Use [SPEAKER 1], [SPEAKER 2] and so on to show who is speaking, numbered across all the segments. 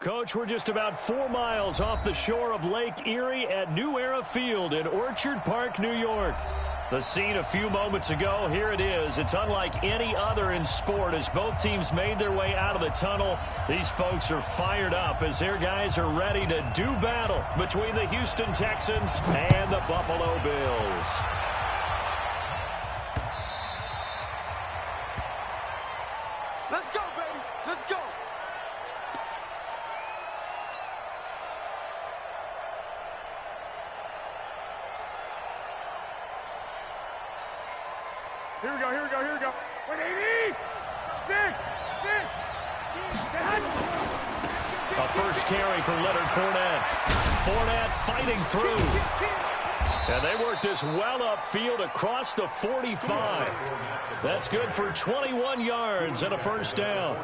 [SPEAKER 1] Coach, we're just about 4 miles off the shore of Lake Erie at New Era Field in Orchard Park, New York. The scene a few moments ago, here it is. It's unlike any other in sport as both teams made their way out of the tunnel. These folks are fired up as their guys are ready to do battle between the Houston Texans and the Buffalo Bills.
[SPEAKER 2] Let's go, baby. Let's go.
[SPEAKER 3] Here we go, here we go, here we go. 180!
[SPEAKER 1] A first carry for Leonard Fournette. Fournette fighting through. And they work this well upfield across the 45. That's good for 21 yards and a first down.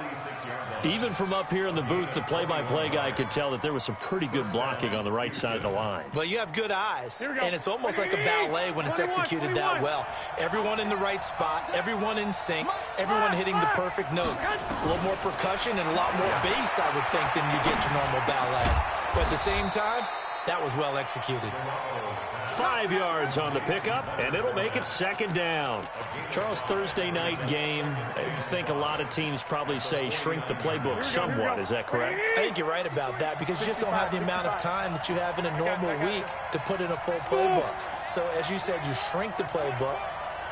[SPEAKER 1] Even from up here in the booth, the play-by-play guy could tell that there was some pretty good blocking on the right side of the line.
[SPEAKER 4] Well, you have good eyes, and it's almost like a ballet when it's executed that well. Everyone in the right spot, everyone in sync, everyone hitting the perfect notes. A little more percussion and a lot more bass, I would think, than you get your normal ballet. But at the same time, that was well executed.
[SPEAKER 1] 5 yards on the pickup, and it'll make it second down. Charles, Thursday night game, I think a lot of teams probably say shrink the playbook somewhat. Is that correct?
[SPEAKER 4] I think you're right about that because you just don't have the amount of time that you have in a normal week to put in a full playbook. So, as you said, you shrink the playbook,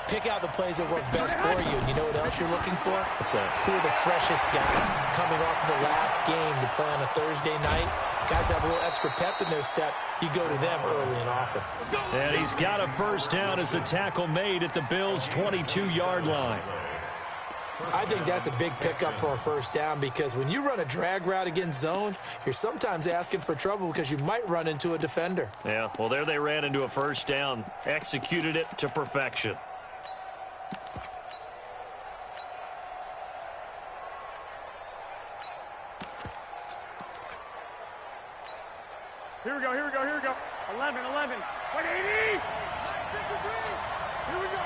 [SPEAKER 4] pick out the plays that work best for you. And you know what else you're looking for?
[SPEAKER 1] What's that?
[SPEAKER 4] Who are the freshest guys coming off of the last game to play on a Thursday night? Guys have a little extra pep in their step. You go to them early and often.
[SPEAKER 1] And he's got a first down as the tackle made at the Bills' 22-yard line.
[SPEAKER 4] I think that's a big pickup for a first down because when you run a drag route against zone, you're sometimes asking for trouble because you might run into a defender.
[SPEAKER 1] Yeah, well, there they ran into a first down, executed it to perfection.
[SPEAKER 3] Here we go, here we go, here we go. 11, 11. 180! Here we go.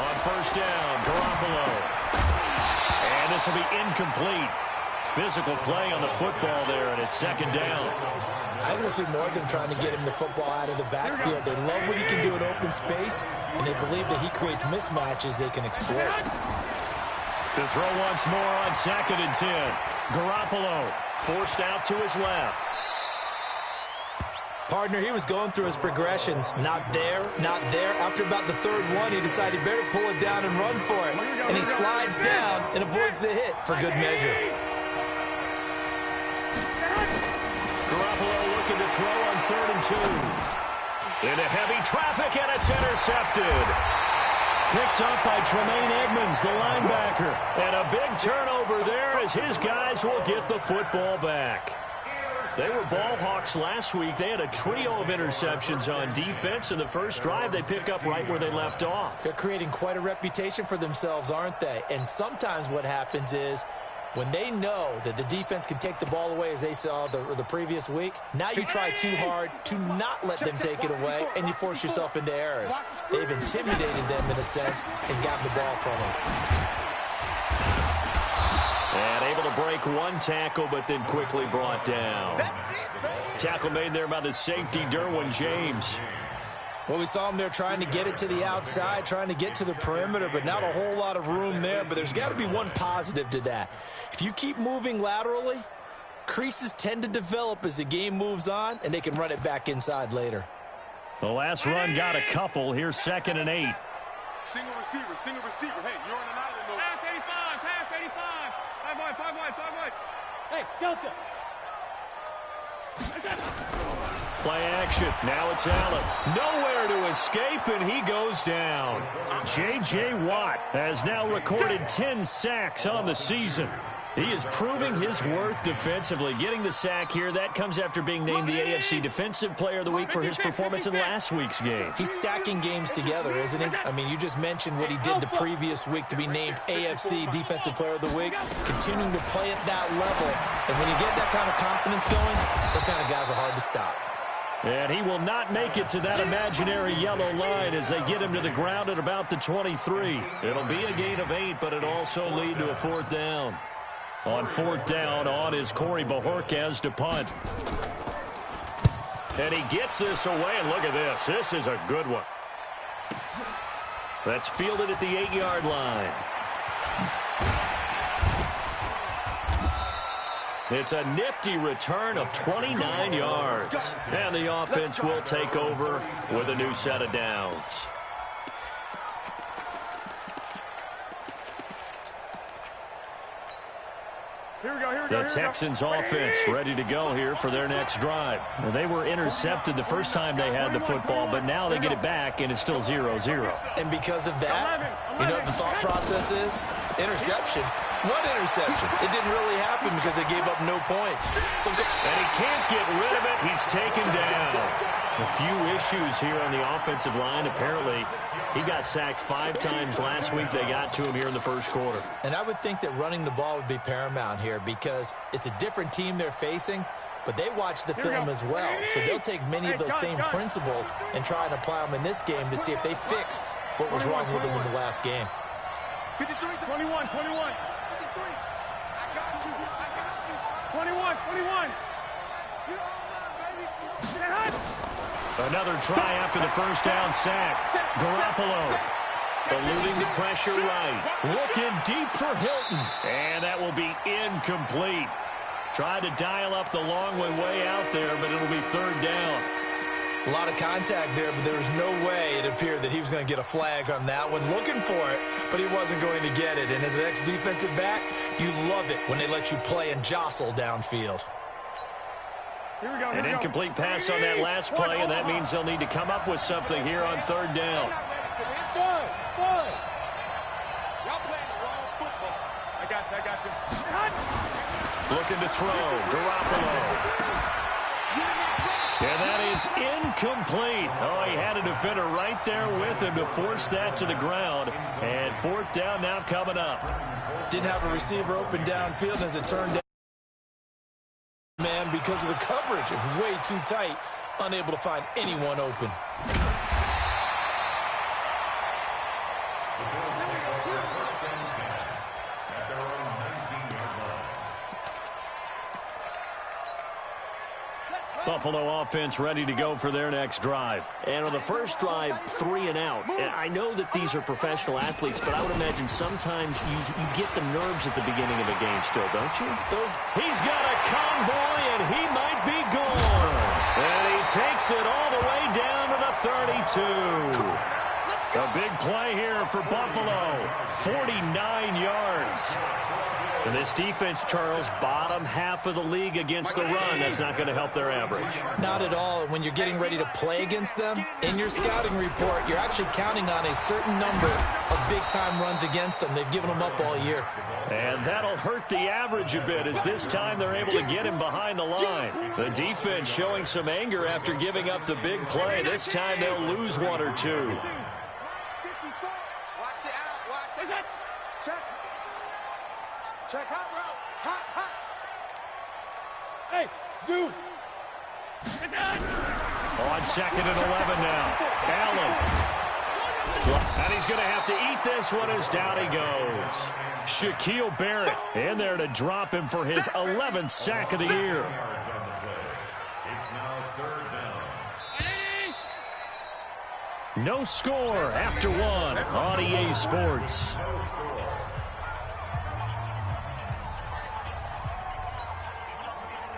[SPEAKER 1] On first down, Garoppolo. And this will be incomplete. Physical play on the football there, and it's second down.
[SPEAKER 4] I will see more than trying to get him the football out of the backfield. They love what he can do in open space, and they believe that he creates mismatches they can exploit.
[SPEAKER 1] To throw once more on 2nd and 10. Garoppolo forced out to his left.
[SPEAKER 4] Partner, he was going through his progressions. Not there, not there. After about the third one, he decided he better pull it down and run for it. And he slides down and avoids the hit for good measure.
[SPEAKER 1] Garoppolo looking to throw on 3rd and 2. Into heavy traffic, and it's intercepted. Picked up by Tremaine Edmonds, the linebacker. And a big turnover there as his guys will get the football back. They were ball hawks last week. They had a trio of interceptions on defense. In the first drive, they pick up right where they left off.
[SPEAKER 4] They're creating quite a reputation for themselves, aren't they? And sometimes what happens is when they know that the defense can take the ball away, as they saw the previous week, now you try too hard to not let them take it away, and you force yourself into errors. They've intimidated them in a sense and gotten the ball from them.
[SPEAKER 1] And able to break one tackle, but then quickly brought down. Tackle made there by the safety, Derwin James.
[SPEAKER 4] Well, we saw him there trying to get it to the outside, trying to get to the perimeter, but not a whole lot of room there. But there's got to be one positive to that. If you keep moving laterally, creases tend to develop as the game moves on, and they can run it back inside later.
[SPEAKER 1] The last run got a couple. Here's 2nd and 8.
[SPEAKER 2] Single receiver, single receiver. Hey, you're on an island, though.
[SPEAKER 3] Pass 85, pass 85. 5 wide, 5 wide, 5 wide. Hey, Delta.
[SPEAKER 1] Play action. Now it's Allen. Nowhere to escape, and he goes down. J.J. Watt has now recorded 10 sacks on the season. He is proving his worth defensively. Getting the sack here, that comes after being named the AFC Defensive Player of the Week for his performance in last week's game.
[SPEAKER 4] He's stacking games together, isn't he? I mean, you just mentioned what he did the previous week to be named AFC Defensive Player of the Week, continuing to play at that level. And when you get that kind of confidence going, those kind of guys are hard to stop.
[SPEAKER 1] And he will not make it to that imaginary yellow line as they get him to the ground at about the 23. It'll be a gain of 8, but it'll also lead to a 4th down. On fourth down, on is Corey Bajorquez to punt. And he gets this away, and look at this. This is a good one. That's fielded at the 8-yard line. It's a nifty return of 29 yards. And the offense will take over with a new set of downs. The Texans offense ready to go here for their next drive. Well, they were intercepted the first time they had the football, but now they get it back, and it's still 0-0.
[SPEAKER 4] And because of that, you know what the thought process is? Interception. What interception? It didn't really happen because they gave up no points.
[SPEAKER 1] And he can't get rid of it. He's taken down. A few issues here on the offensive line. Apparently, he got sacked 5 times last week. They got to him here in the first quarter.
[SPEAKER 4] And I would think that running the ball would be paramount here because it's a different team they're facing, but they watch the film as well. So they'll take many of those same principles and try and apply them in this game to see if they fixed what was wrong with them in the last game.
[SPEAKER 3] 21. 21.
[SPEAKER 1] Another try after the first down sack. Garoppolo eluding the pressure right. Looking deep for Hilton. And that will be incomplete. Tried to dial up the long way out there, but it'll be third down.
[SPEAKER 4] A lot of contact there, but there was no way it appeared that he was going to get a flag on that one. Looking for it, but he wasn't going to get it. And as an ex-defensive back, you love it when they let you play and jostle downfield.
[SPEAKER 1] An incomplete pass on that last play, and that means they'll need to come up with something here on third down.
[SPEAKER 3] Y'all playing the wrong football. I got you.
[SPEAKER 1] Looking to throw. Garoppolo. And that is incomplete. Oh, he had a defender right there with him to force that to the ground. And fourth down now coming up.
[SPEAKER 4] Didn't have a receiver open downfield, and as it turned out, man, because of the coverage, it's way too tight, unable to find anyone open.
[SPEAKER 1] Buffalo offense ready to go for their next drive. And on the first drive, 3 and out. And I know that these are professional athletes, but I would imagine sometimes you get the nerves at the beginning of a game still, don't you? He's got a convoy, and he might be gone. And he takes it all the way down to the 32. A big play here for Buffalo. 49 yards. And this defense, Charles, bottom half of the league against the run. That's not going to help their average.
[SPEAKER 4] Not at all. When you're getting ready to play against them, in your scouting report, you're actually counting on a certain number of big-time runs against them. They've given them up all year.
[SPEAKER 1] And that'll hurt the average a bit as this time they're able to get him behind the line. The defense showing some anger after giving up the big play. This time they'll lose 1 or 2.
[SPEAKER 2] Check hot route. Hot.
[SPEAKER 3] Hey, zoom.
[SPEAKER 1] On 2nd and 11 now. Allen. And he's going to have to eat this one as down he goes. Shaquille Barrett in there to drop him for his 11th sack of the year.
[SPEAKER 2] It's now third down.
[SPEAKER 1] No score after 1 on EA Sports.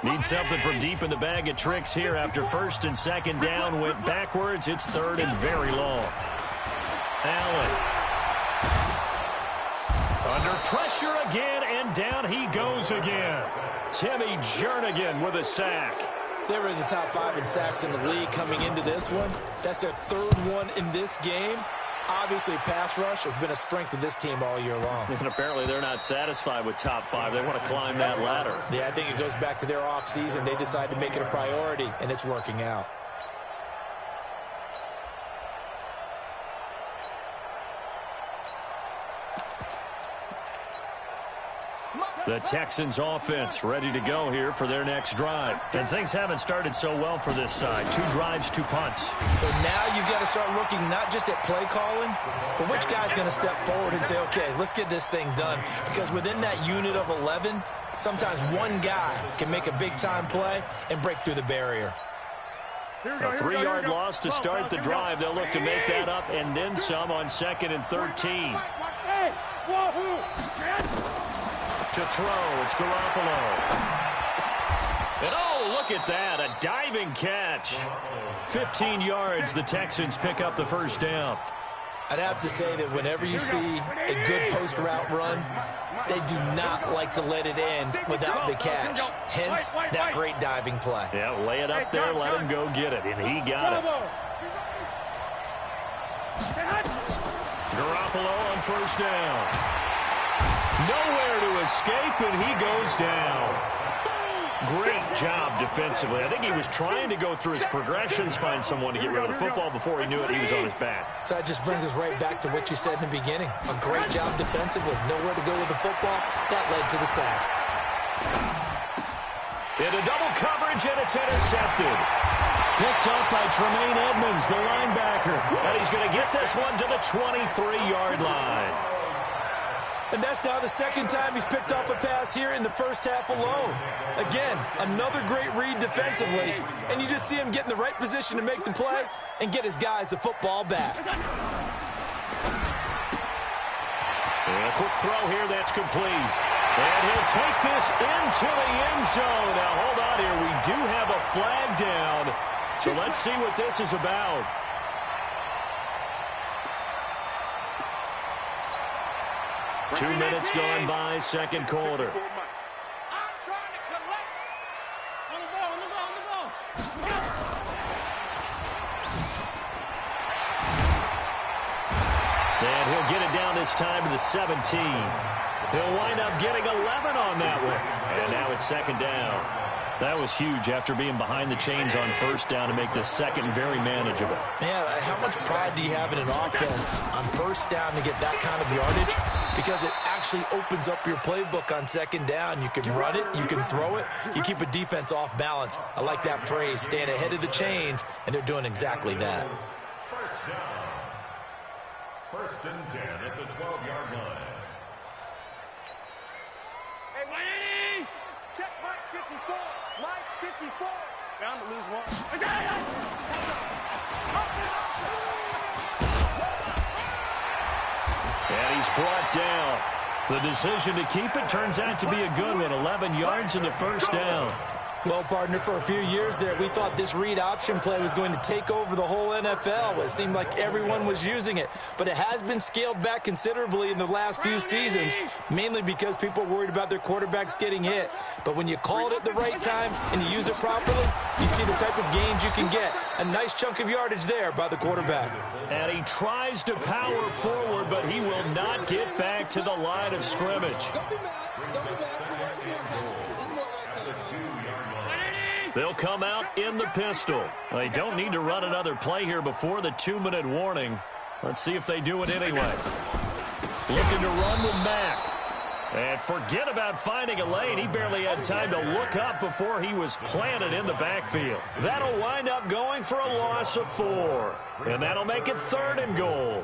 [SPEAKER 1] Need something from deep in the bag of tricks here after 1st and 2nd down went backwards. It's 3rd and very long. Allen. Under pressure again, and down he goes again. Timmy Jernigan with a sack.
[SPEAKER 4] They were in the top 5 in sacks in the league coming into this one. That's their 3rd one in this game. Obviously, pass rush has been a strength of this team all year long.
[SPEAKER 1] And apparently they're not satisfied with top 5. They want to climb that ladder.
[SPEAKER 4] Yeah, I think it goes back to their offseason. They decided to make it a priority, and it's working out.
[SPEAKER 1] The Texans offense ready to go here for their next drive. And things haven't started so well for this side. 2 drives, 2 punts.
[SPEAKER 4] So now you've got to start looking not just at play calling, but which guy's going to step forward and say, okay, let's get this thing done. Because within that unit of 11, sometimes one guy can make a big-time play and break through the barrier.
[SPEAKER 1] A 3-yard loss to start the drive. They'll look to make that up and then some on 2nd and 13. To throw, it's Garoppolo. And oh, look at that, a diving catch. 15 yards, the Texans pick up the first down.
[SPEAKER 4] I'd have to say that whenever you see a good post route run, they do not like to let it end without the catch. Hence, that great diving play.
[SPEAKER 1] Yeah, lay it up there, let him go get it, and he got it. Garoppolo on first down. Nowhere to escape, and he goes down. Great job defensively. I think he was trying to go through his progressions, find someone to get rid of the football. Before he knew it, he was on his back.
[SPEAKER 4] So that just brings us right back to what you said in the beginning. A great job defensively. Nowhere to go with the football. That led to the sack.
[SPEAKER 1] Into double coverage, and it's intercepted. Picked up by Tremaine Edmonds, the linebacker. And he's going to get this one to the 23-yard line.
[SPEAKER 4] And that's now the second time he's picked off a pass here in the first half alone. Again, another great read defensively, and you just see him get in the right position to make the play and get his guys the football back.
[SPEAKER 1] And a quick throw here that's complete. And he'll take this into the end zone. Now, hold on here. We do have a flag down, so let's see what this is about. Two minutes gone by, second quarter. And he'll get it down this time to the 17. He'll wind up getting 11 on that one. And now it's second down. That was huge after being behind the chains on first down to make this second very manageable.
[SPEAKER 4] Yeah, how much pride do you have in an offense on first down to get that kind of yardage? Because it actually opens up your playbook on second down. You can run it, you can throw it, you keep a defense off balance. I like that phrase, staying ahead of the chains, and they're doing exactly that.
[SPEAKER 5] First down. First and 10 at the 12-yard line.
[SPEAKER 3] Hey, 180! Check Mike 54. Mike 54. Bound to lose one.
[SPEAKER 1] And he's brought down. The decision to keep it turns out to be a good one. 11 yards in the first down.
[SPEAKER 4] Well, partner, for a few years there, we thought this read option play was going to take over the whole NFL. It seemed like everyone was using it. But it has been scaled back considerably in the last few seasons, mainly because people are worried about their quarterbacks getting hit. But when you call it at the right time and you use it properly, you see the type of gains you can get. A nice chunk of yardage there by the quarterback.
[SPEAKER 1] And he tries to power forward, but he will not get back to the line of scrimmage. They'll come out in the pistol. They don't need to run another play here before the 2-minute warning. Let's see if they do it anyway. Looking to run with Mack. And forget about finding a lane. He barely had time to look up before he was planted in the backfield. That'll wind up going for a loss of 4. And that'll make it 3rd and goal.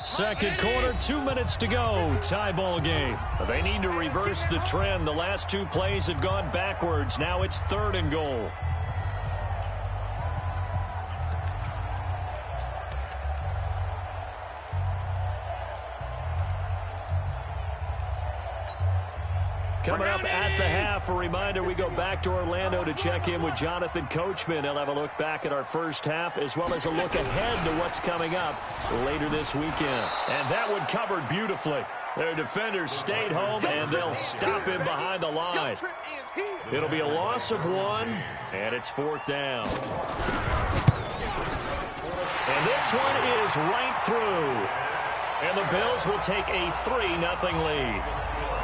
[SPEAKER 1] Second quarter, 2 minutes to go. Tie ball game. They need to reverse the trend. The last 2 plays have gone backwards. Now it's 3rd and goal. Coming up at the half, a reminder, we go back to Orlando to check in with Jonathan Coachman. He'll have a look back at our first half as well as a look ahead to what's coming up later this weekend. And that one covered beautifully. Their defenders stayed home, and they'll stop him behind the line. It'll be a loss of 1, and it's 4th down. And this one is right through. And the Bills will take a 3-0 lead.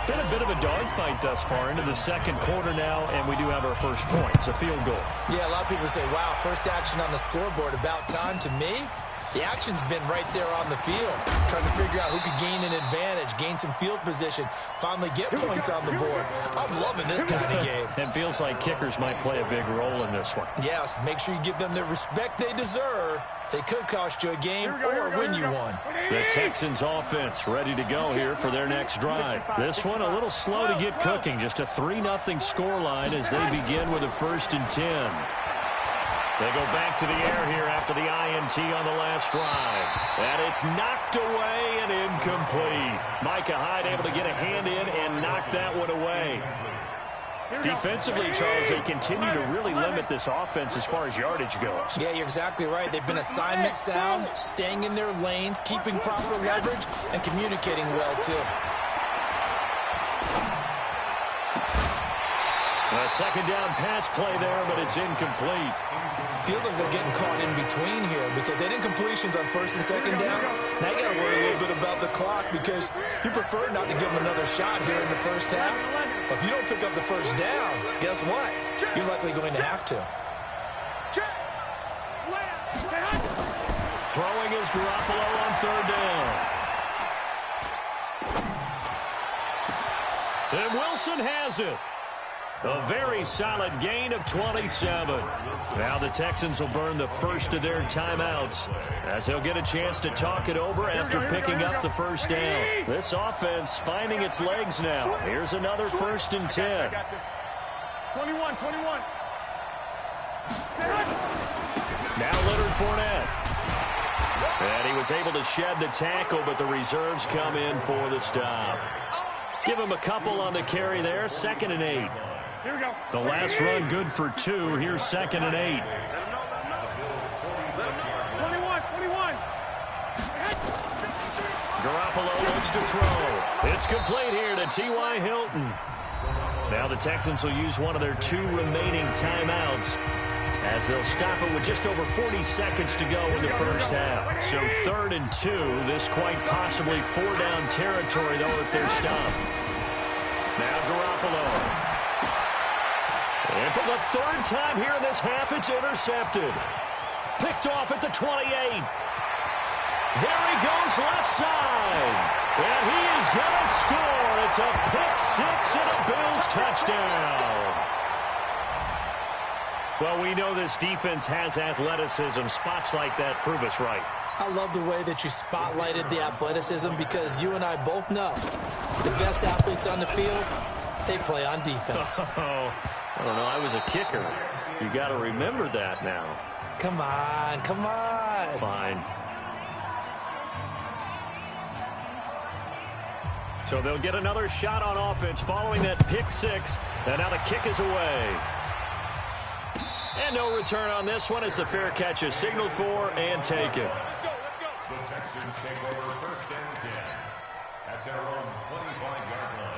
[SPEAKER 1] Been a bit of a dogfight thus far into the second quarter now, and we do have our first point. It's a field goal.
[SPEAKER 4] Yeah, a lot of people say, wow, first action on the scoreboard, about time. To me, The action's been right there on the field, trying to figure out who could gain an advantage, gain some field position, finally get points on the board. I'm loving this kind of game.
[SPEAKER 1] It feels like kickers might play a big role in this one.
[SPEAKER 4] Yes, make sure you give them the respect they deserve. They could cost you a game or win you one.
[SPEAKER 1] The Texans offense ready to go here for their next drive. This one a little slow to get cooking. Just a 3-0 scoreline as they begin with a 1st and 10. They go back to the air here after the INT on the last drive. And it's knocked away and incomplete. Micah Hyde able to get a hand in and knock that one away. Defensively, Charles, they continue to really limit this offense as far as yardage goes.
[SPEAKER 4] Yeah, you're exactly right. They've been assignment sound, staying in their lanes, keeping proper leverage, and communicating well, too.
[SPEAKER 1] A second down pass play there, but it's incomplete.
[SPEAKER 4] Feels like they're getting caught in between here because they did completions on 1st and 2nd down. Now you got to worry a little bit about the clock because you prefer not to give them another shot here in the first half. But if you don't pick up the first down, guess what? You're likely going to have to.
[SPEAKER 1] Throwing is Garoppolo on 3rd down. And Wilson has it. A very solid gain of 27. Now the Texans will burn the first of their timeouts as they'll get a chance to talk it over after picking up the first down. This offense finding its legs now. Here's another 1st and 10.
[SPEAKER 3] 21.
[SPEAKER 1] Now Leonard Fournette. And he was able to shed the tackle, but the reserves come in for the stop. Give him a couple on the carry there. 2nd and 8.
[SPEAKER 3] Here we go.
[SPEAKER 1] The last run good for 2. Here's 2nd and 8.
[SPEAKER 3] 21.
[SPEAKER 1] Garoppolo looks to throw. It's complete here to T.Y. Hilton. Now the Texans will use one of their 2 remaining timeouts as they'll stop it with just over 40 seconds to go in the first half. So 3rd and 2. This quite possibly 4-down territory, though, if they're stopped. Now Garoppolo. And for the 3rd time here in this half, it's intercepted. Picked off at the 28. There he goes left side. And he is going to score. It's a pick 6 and a Bills touchdown. Well, we know this defense has athleticism. Spots like that prove us right.
[SPEAKER 4] I love the way that you spotlighted the athleticism because you and I both know the best athletes on the field, they play on defense.
[SPEAKER 1] I don't know. I was a kicker. You got to remember that now.
[SPEAKER 4] Come on.
[SPEAKER 1] Fine. So they'll get another shot on offense following that pick 6. And now the kick is away. And no return on this one as the fair catch is signaled for and taken.
[SPEAKER 5] The Texans take over 1st and 10 at their own 25-yard line.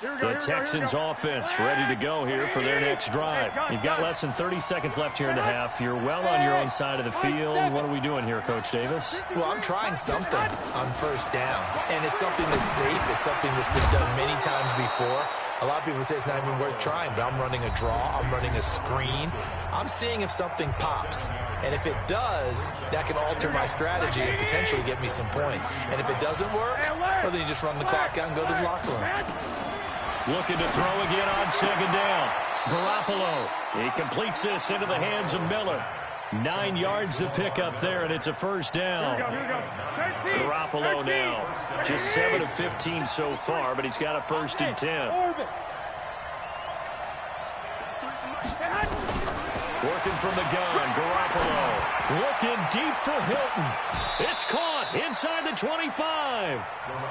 [SPEAKER 1] The Texans offense ready to go here for their next drive. You've got less than 30 seconds left here in the half. You're well on your own side of the field. What are we doing here, Coach Davis?
[SPEAKER 4] Well, I'm trying something on 1st down, and it's something that's safe. It's something that's been done many times before. A lot of people say it's not even worth trying, but I'm running a draw. I'm running a screen. I'm seeing if something pops. And if it does, that can alter my strategy and potentially get me some points. And if it doesn't work, well, then you just run the clock out and go to the locker room.
[SPEAKER 1] Looking to throw again on 2nd down. Garoppolo. He completes this into the hands of Miller. 9 yards to pick up there, and it's a 1st down. Garoppolo now. Just 7 of 15 so far, but he's got a 1st and 10. Working from the gun, Garoppolo. Looking deep for Hilton. It's caught inside the 25.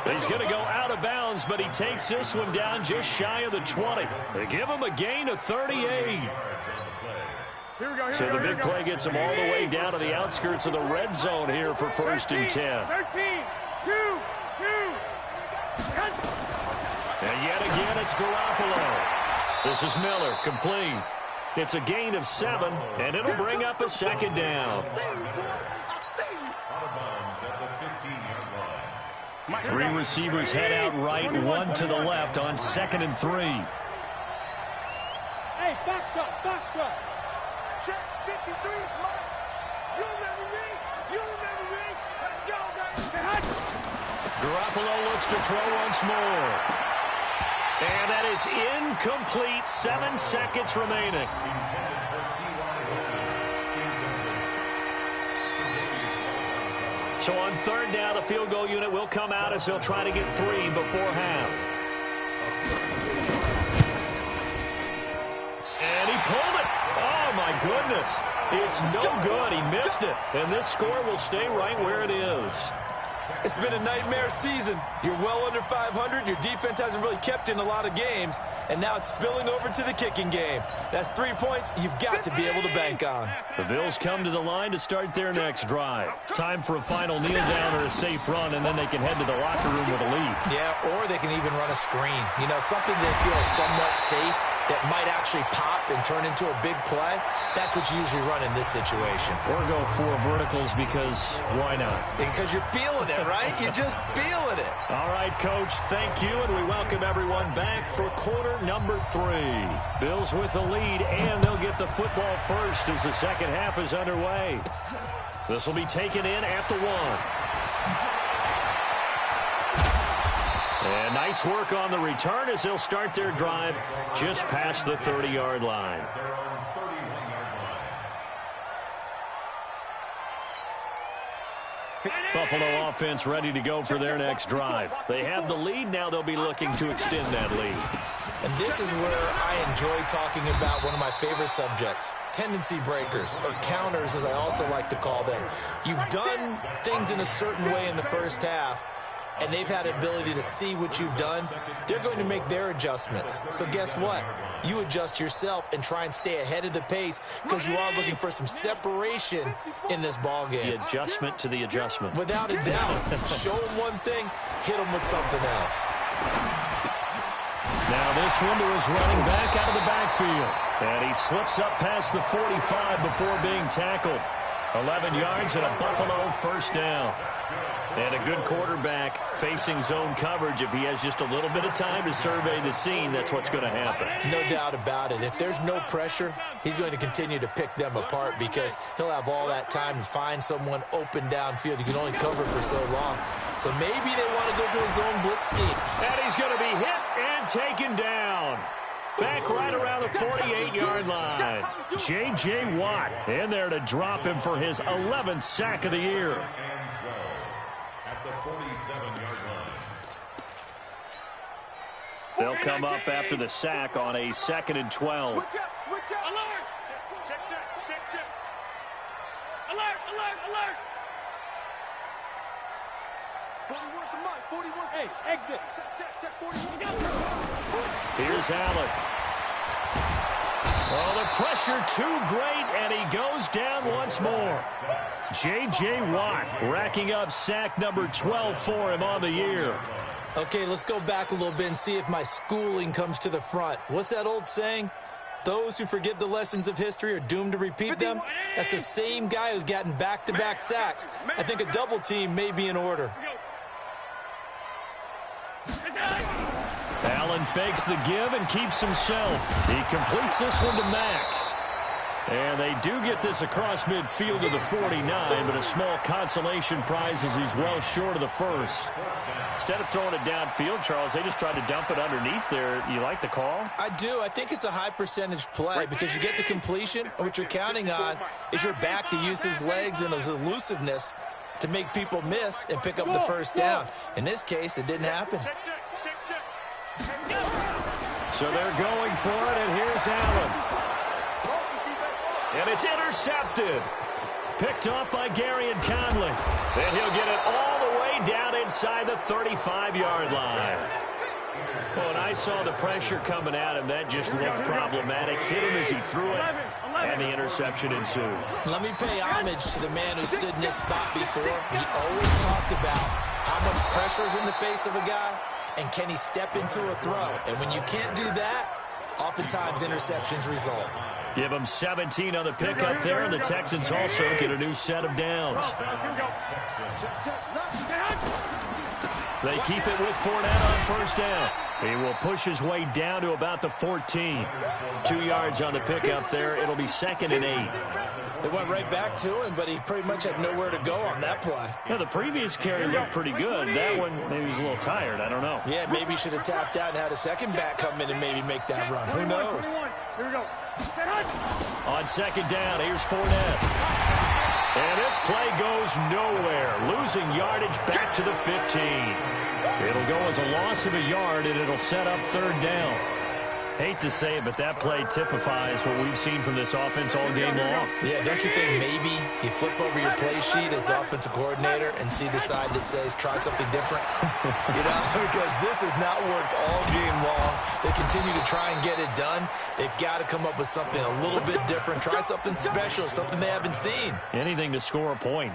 [SPEAKER 1] He's going to go out of bounds, but he takes this one down just shy of the 20. They give him a gain of 38. So the big play gets him all the way down to the outskirts of the red zone here for 1st and 10.
[SPEAKER 3] 13, 2.
[SPEAKER 1] And yet again, it's Garoppolo. This is Miller, complete. It's a gain of 7, and it'll bring up a 2nd down. 3 receivers head out right, 1 to the left on 2nd and 3.
[SPEAKER 3] Hey, box truck. Check 53 is Mike. You remember me? You remember me? Let's go, guys.
[SPEAKER 1] Garoppolo looks to throw once more. And that is incomplete. 7 seconds remaining. So on third down, the field goal unit will come out as they'll try to get 3 before half. And he pulled it. Oh, my goodness. It's no good. He missed it. And this score will stay right where it is.
[SPEAKER 4] It's been a nightmare season. You're well under 500. Your defense hasn't really kept in a lot of games. And now it's spilling over to the kicking game. That's 3 points you've got to be able to bank on.
[SPEAKER 1] The Bills come to the line to start their next drive. Time for a final kneel down or a safe run, and then they can head to the locker room with a lead.
[SPEAKER 4] Yeah, or they can even run a screen. You know, something that feels somewhat safe that might actually pop and turn into a big play. That's what you usually run in this situation.
[SPEAKER 1] Or go 4 verticals because why not?
[SPEAKER 4] Because you're feeling it, right? You're just feeling it.
[SPEAKER 1] All right, Coach, thank you, and we welcome everyone back for quarter number 3. Bills with the lead, and they'll get the football first as the second half is underway. This will be taken in at the 1. And nice work on the return as they'll start their drive just past the 30-yard line. Buffalo offense ready to go for their next drive. They have the lead. Now they'll be looking to extend that lead.
[SPEAKER 4] And this is where I enjoy talking about one of my favorite subjects, tendency breakers, or counters as I also like to call them. You've done things in a certain way in the first half, and they've had the ability to see what you've done. They're going to make their adjustments. So guess what? You adjust yourself and try and stay ahead of the pace because you are looking for some separation in this ball game.
[SPEAKER 1] The adjustment to the adjustment.
[SPEAKER 4] Without a doubt. Show them one thing, hit them with something else.
[SPEAKER 1] Now this one to his running back out of the backfield. And he slips up past the 45 before being tackled. 11 yards and a Buffalo first down. And a good quarterback facing zone coverage. If he has just a little bit of time to survey the scene, that's what's going to happen.
[SPEAKER 4] No doubt about it. If there's no pressure, he's going to continue to pick them apart because he'll have all that time to find someone open downfield. You can only cover for so long. So maybe they want to go to a zone blitz scheme.
[SPEAKER 1] And he's going to be hit and taken down. Back right around the 48-yard line. J.J. Watt in there to drop him for his 11th sack of the year.
[SPEAKER 5] At the 47-yard line.
[SPEAKER 1] They'll come up after the sack on a 2nd and 12.
[SPEAKER 3] Switch up, switch up. Alert. Check, check, check, check. Alert, alert, alert. 41 to Mike, 41. Hey, exit. Check, check, check, 41.
[SPEAKER 1] Here's Allen. Oh, the pressure too great, and he goes down once more. J.J. Watt racking up sack number 12 for him on the year.
[SPEAKER 4] Okay, let's go back a little bit and see if my schooling comes to the front. What's that old saying? Those who forget the lessons of history are doomed to repeat them. That's the same guy who's gotten back-to-back sacks. I think a double team may be in order.
[SPEAKER 1] Allen fakes the give and keeps himself. He completes this one to Mack. And they do get this across midfield to the 49, but a small consolation prize as he's well short of the first. Instead of throwing it downfield, Charles, they just tried to dump it underneath there. You like the call?
[SPEAKER 4] I do. I think it's a high-percentage play because you get the completion, and what you're counting on is your back to use his legs and his elusiveness to make people miss and pick up the first down. In this case, it didn't happen.
[SPEAKER 1] So they're going for it, and here's Allen. And it's intercepted. Picked off by Gary and Conley. And he'll get it all the way down inside the 35-yard line. Well, when I saw the pressure coming at him, that just looked problematic. Hit him as he threw it, and the interception ensued.
[SPEAKER 4] Let me pay homage to the man who stood in this spot before. He always talked about how much pressure is in the face of a guy, and can he step into a throw. And when you can't do that, oftentimes interceptions result.
[SPEAKER 1] Give them 17 on the pickup there, and the Texans also get a new set of downs. They keep it with Fournette on first down. He will push his way down to about the 14. 2 yards on the pickup there. It'll be 2nd and 8.
[SPEAKER 4] They went right back to him, but he pretty much had nowhere to go on that play.
[SPEAKER 1] Yeah, the previous carry looked pretty good. That one, maybe he was a little tired. I don't know.
[SPEAKER 4] Yeah, maybe he should have tapped out and had a second back come in and maybe make that run. Who knows?
[SPEAKER 3] Here we go.
[SPEAKER 1] On 2nd down, here's Fournette. And this play goes nowhere. Losing yardage back to the 15. It'll go as a loss of a yard, and it'll set up 3rd down. Hate to say it, but that play typifies what we've seen from this offense all game long.
[SPEAKER 4] Yeah, don't you think maybe you flip over your play sheet as the offensive coordinator and see the side that says try something different? Because this has not worked all game long. They continue to try and get it done. They've got to come up with something a little bit different. Try something special, something they haven't seen.
[SPEAKER 1] Anything to score a point.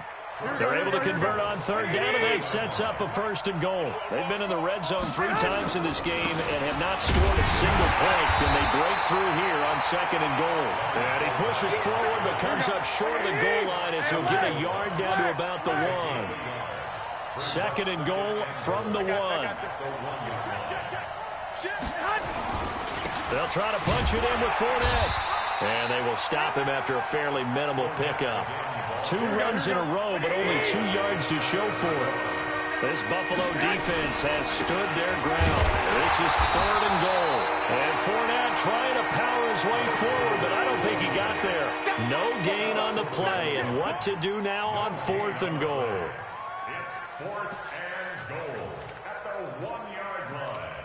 [SPEAKER 1] They're able to convert on 3rd down, and that sets up a 1st and goal. They've been in the red zone 3 times in this game and have not scored a single point. Can they break through here on 2nd and goal? And he pushes forward but comes up short of the goal line as he'll get a yard down to about the 1. 2nd and goal from the 1. They'll try to punch it in with Fournette. And they will stop him after a fairly minimal pickup. 2 runs in a row, but only 2 yards to show for it. This Buffalo defense has stood their ground. This is 3rd and goal. And Fournette trying to power his way forward, but I don't think he got there. No gain on the play, and what to do now on 4th and goal.
[SPEAKER 5] It's 4th and goal at the 1-yard line.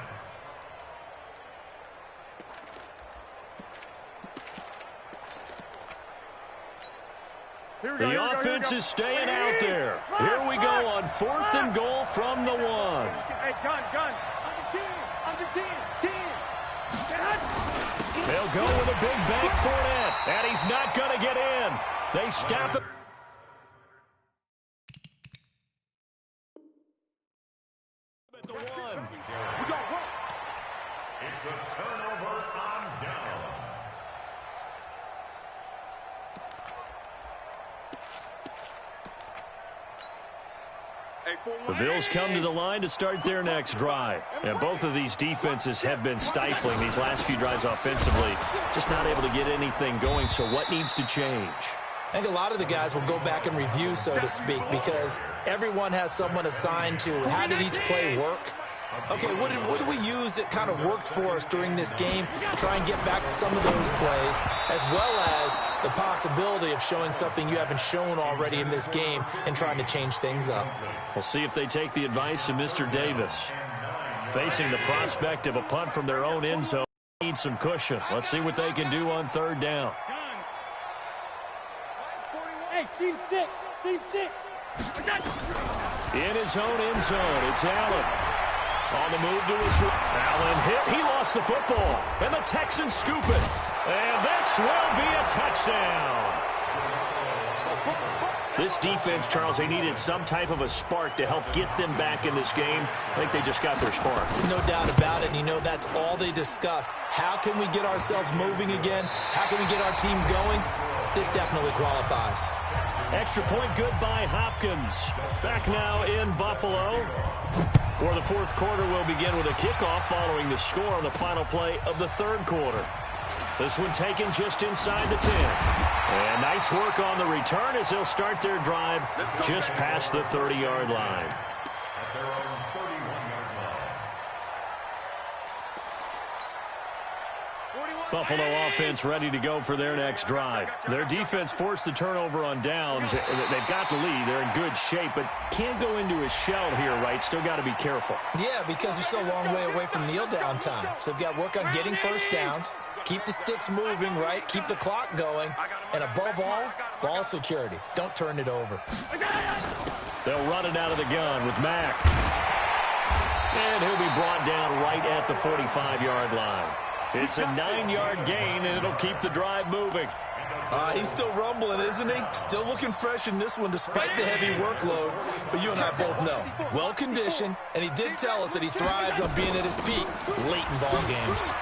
[SPEAKER 1] The offense is staying out there. Here we go on 4th and goal from the 1.
[SPEAKER 3] Hey, gun. Under team.
[SPEAKER 1] They'll go with a big bank Fournette, and he's not going to get in. They stop it. At the 1.
[SPEAKER 5] It's a turnover on downs.
[SPEAKER 1] The Bills come to the line to start their next drive. And both of these defenses have been stifling these last few drives offensively. Just not able to get anything going, so what needs to change?
[SPEAKER 4] I think a lot of the guys will go back and review, so to speak, because everyone has someone assigned to how did each play work. Okay, what did we use that kind of worked for us during this game? Try and get back to some of those plays, as well as the possibility of showing something you haven't shown already in this game and trying to change things up.
[SPEAKER 1] We'll see if they take the advice of Mr. Davis. Facing the prospect of a punt from their own end zone, need some cushion. Let's see what they can do on 3rd down.
[SPEAKER 3] Hey, seam 6.
[SPEAKER 1] In his own end zone, it's Allen. On the move to his right. Allen hit. He lost the football. And the Texans scoop it. And this will be a touchdown. This defense, Charles, they needed some type of a spark to help get them back in this game. I think they just got their spark.
[SPEAKER 4] No doubt about it. And you know, that's all they discussed. How can we get ourselves moving again? How can we get our team going? This definitely qualifies.
[SPEAKER 1] Extra point good by Hopkins. Back now in Buffalo. For the 4th quarter, we'll begin with a kickoff following the score on the final play of the 3rd quarter. This one taken just inside the 10. And nice work on the return as they'll start their drive just past the 30-yard line.
[SPEAKER 5] At their own 31-yard line.
[SPEAKER 1] Buffalo offense ready to go for their next drive. Their defense forced the turnover on downs. They've got the lead. They're in good shape, but can't go into a shell here, right? Still got to be careful.
[SPEAKER 4] Yeah, because they're still a long way away from kneel down time. So they've got to work on getting first downs, keep the sticks moving, right? Keep the clock going. And above all, ball security. Don't turn it over.
[SPEAKER 1] They'll run it out of the gun with Mack. And he'll be brought down right at the 45-yard line. It's a 9-yard gain, and it'll keep the drive moving.
[SPEAKER 4] He's still rumbling, isn't he? Still looking fresh in this one despite the heavy workload. But you and I both know, well-conditioned, and he did tell us that he thrives on being at his peak late in ball games.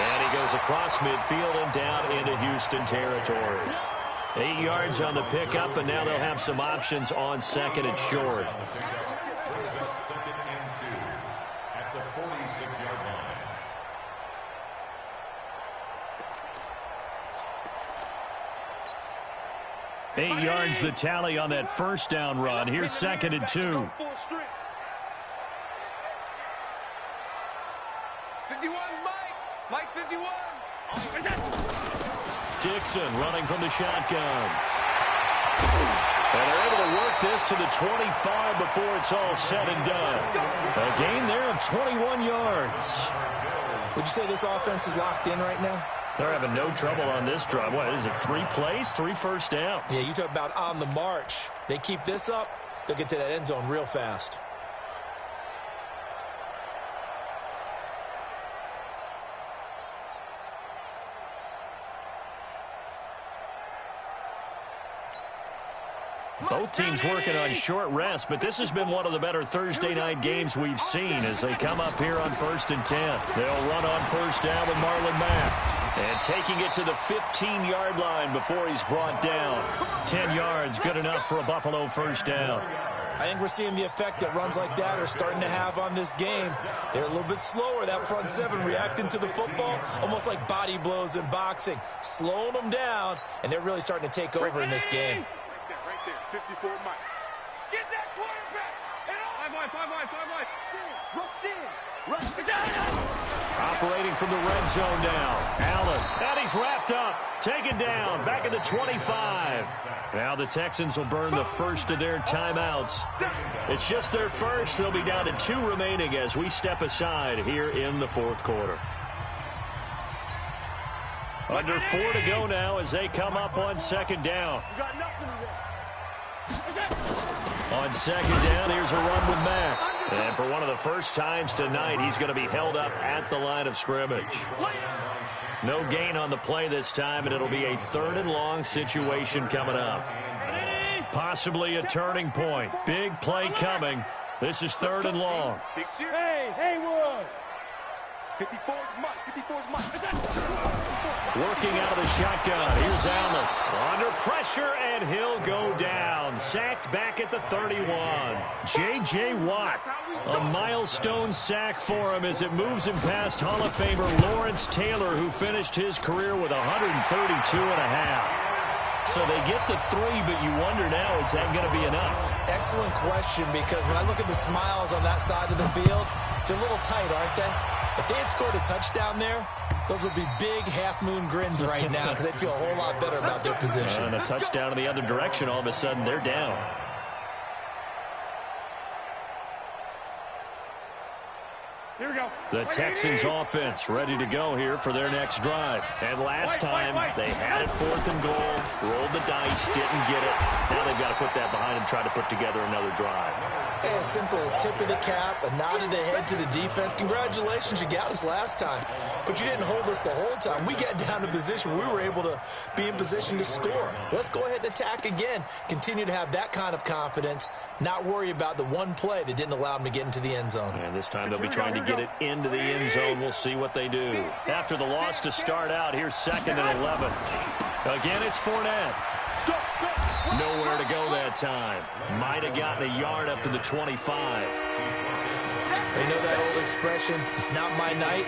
[SPEAKER 1] And he goes across midfield and down into Houston territory. 8 yards on the pickup, and now they'll have some options on second and short.
[SPEAKER 5] Brings up second and 2 at the 46-yard line.
[SPEAKER 1] Eight yards the tally on that first down run. Here's second and 2.
[SPEAKER 3] 51, Mike 51.
[SPEAKER 1] Dixon running from the shotgun. And they're able to work this to the 25 before it's all said and done. A gain there of 21 yards.
[SPEAKER 4] Would you say this offense is locked in right now?
[SPEAKER 1] They're having no trouble on this drive. What is it, 3 plays, 3 first downs?
[SPEAKER 4] Yeah, you talk about on the march. They keep this up, they'll get to that end zone real fast.
[SPEAKER 1] Both teams working on short rest, but this has been one of the better Thursday night games we've seen as they come up here on 1st and 10. They'll run on first down with Marlon Mack. And taking it to the 15-yard line before he's brought down. 10 yards, good enough for a Buffalo first down.
[SPEAKER 4] I think we're seeing the effect that runs like that are starting to have on this game. They're a little bit slower, that front seven, reacting to the football, almost like body blows in boxing, slowing them down, and they're really starting to take over in this game.
[SPEAKER 2] Right there, 54 Mike.
[SPEAKER 3] Get that quarterback. Five wide. Rush in.
[SPEAKER 1] Operating from the red zone now. Allen, and he's wrapped up. Taken down, back at the 25. Now the Texans will burn the first of their timeouts. It's just their first. They'll be down to 2 remaining as we step aside here in the 4th quarter. Under 4 to go now as they come up on second down. On second down, here's a run with Mack. And for one of the first times tonight, he's going to be held up at the line of scrimmage. No gain on the play this time, and it'll be a 3rd and long situation coming up. Possibly a turning point. Big play coming. This is 3rd and long.
[SPEAKER 3] Hey, Haywood.
[SPEAKER 2] 54's Mike.
[SPEAKER 1] Working out of the shotgun. Here's Allen. Under pressure, and he'll go down. Sacked back at the 31. J.J. Watt. A milestone sack for him as it moves him past Hall of Famer Lawrence Taylor, who finished his career with 132 and a half. So they get the 3, but you wonder now, is that going to be enough?
[SPEAKER 4] Excellent question, because when I look at the smiles on that side of the field, they're a little tight, aren't they? If they had scored a touchdown there, those would be big half-moon grins right now because they'd feel a whole lot better about their position.
[SPEAKER 1] And a touchdown in the other direction, all of a sudden they're down.
[SPEAKER 3] Here we go.
[SPEAKER 1] The Texans offense ready to go here for their next drive. And last time they had it 4th and goal, rolled the dice, didn't get it. Now they've got to put that behind them, try to put together another drive.
[SPEAKER 4] Hey, a simple tip of the cap, a nod of the head to the defense. Congratulations, you got us last time. But you didn't hold us the whole time. We got down to position. We were able to be in position to score. Let's go ahead and attack again. Continue to have that kind of confidence, not worry about the one play that didn't allow them to get into the end zone.
[SPEAKER 1] And this time they'll be trying to get it into the end zone. We'll see what they do. After the loss to start out, here's 2nd and 11. Again, it's Fournette. Nowhere to go that time. Might have gotten a yard up to the 25.
[SPEAKER 4] They know that old expression, it's not my night,